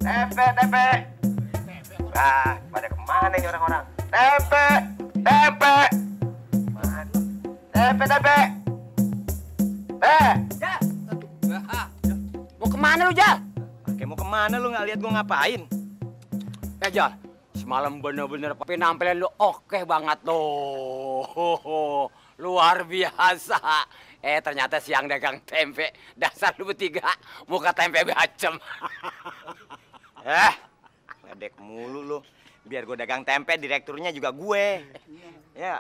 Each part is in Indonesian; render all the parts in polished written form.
Tempe. Ah, pada kemana nih orang-orang? Tempe. Tempe. Jal. Mau kemana lu, Jal? Mau kemana lu? Nggak lihat gua ngapain? Jal, semalam bener-bener penampilan lu oke banget loh. Luar biasa. Ternyata siang dagang tempe. Dasar lu bertiga muka tempe bacem. Ledek mulu lu. Biar gue dagang tempe, direkturnya juga gue. Ya.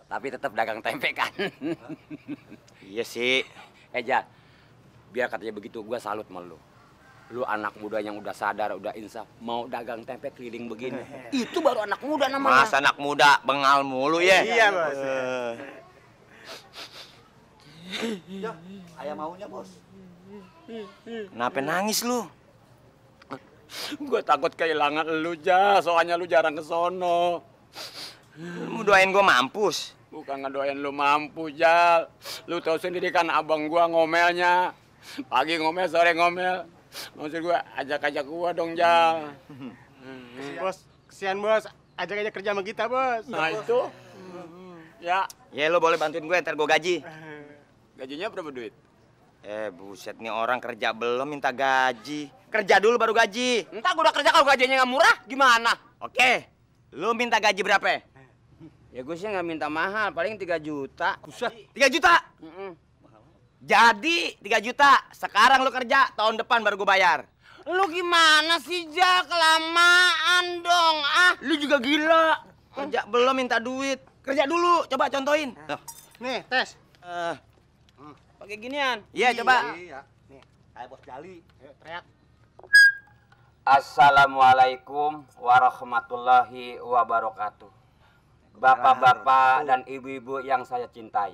Tapi tetap dagang tempe kan? Iya sih. Jal, biar katanya begitu gue salut sama lu. Lu anak muda yang udah sadar, udah insaf, mau dagang tempe keliling begini. Itu baru anak muda namanya. Mas anak muda bengal mulu ya? Iya, Bos. Ya, ayah maunya, Bos. Kenapa nangis lu? Gue takut kehilangan lu, Jal. Soalnya lu jarang ke sono. Lu doain gue mampus? Bukan ngedoain lu mampu, Jal. Lu tahu sendiri kan abang gua ngomelnya. Pagi ngomel, sore ngomel. Maksud gua ajak-ajak gua dong, Jal. Bos, kesian, Bos. Ajak aja kerja sama kita, Bos. Nah, itu. Ya. Ya lu boleh bantuin gue, ntar gue gaji. Gajinya berapa duit? Buset nih orang kerja belum minta gaji. Kerja dulu baru gaji. Entah gua udah kerja kalau gajinya nggak murah, gimana? Oke. Lu minta gaji berapa? Ya gue sih nggak minta mahal, paling 3 juta. Buset, 3 juta? Jadi 3 juta. Sekarang lu kerja, tahun depan baru gue bayar. Lu gimana sih, Jal? Kelamaan dong, ah. Lu juga gila. Kerja belum minta duit. Kerja dulu, coba contohin. Nih, tes. Pakai ginian. Iya, coba. Iya. Nih, kayak Bos Jali. Ayo, teriak. Assalamualaikum warahmatullahi wabarakatuh. Bapak-bapak dan ibu-ibu yang saya cintai.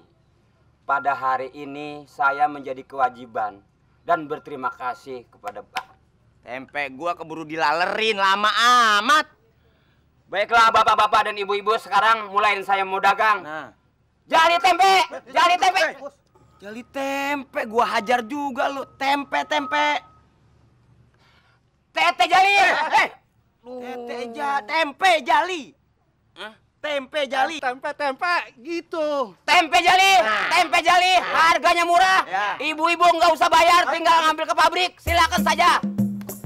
Pada hari ini saya menjadi kewajiban dan berterima kasih kepada Bapak. Tempe gua keburu dilalerin, lama amat. Baiklah bapak-bapak dan ibu-ibu, sekarang mulain saya mau dagang. Nah. Jali tempe. Jali tempe, gua hajar juga lu. Tempe. Tete jali. Tempe jali. Hah? Tempe jali. Tempe, gitu. Tempe jali. Harganya murah. Ya. Ibu-ibu nggak usah bayar, tinggal ngambil ke pabrik. Silakan saja.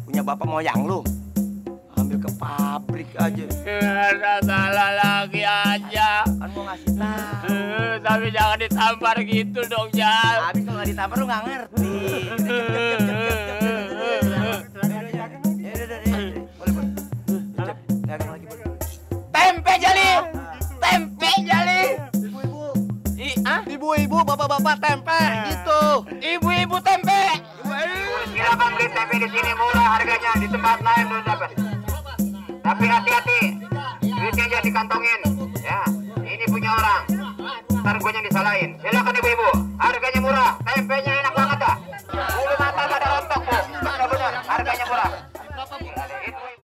Punya bapak moyang lu. Ambil ke pabrik aja. Salah lagi aja. Kan mau ngasih tahu. Tapi jangan ditampar gitu dong, Jal. Habis kalau nggak ditampar lu nggak ngerti. Tempe jali. Ibu-ibu, bapak-bapak tempe, gitu. Ibu-ibu tempe. Silakan beli tempe di sini murah harganya, di tempat lain belum dapat. Tapi hati-hati, duitnya jangan dikantongin. Ya, ini punya orang. Ntar gue yang disalahin. Silakan ibu-ibu.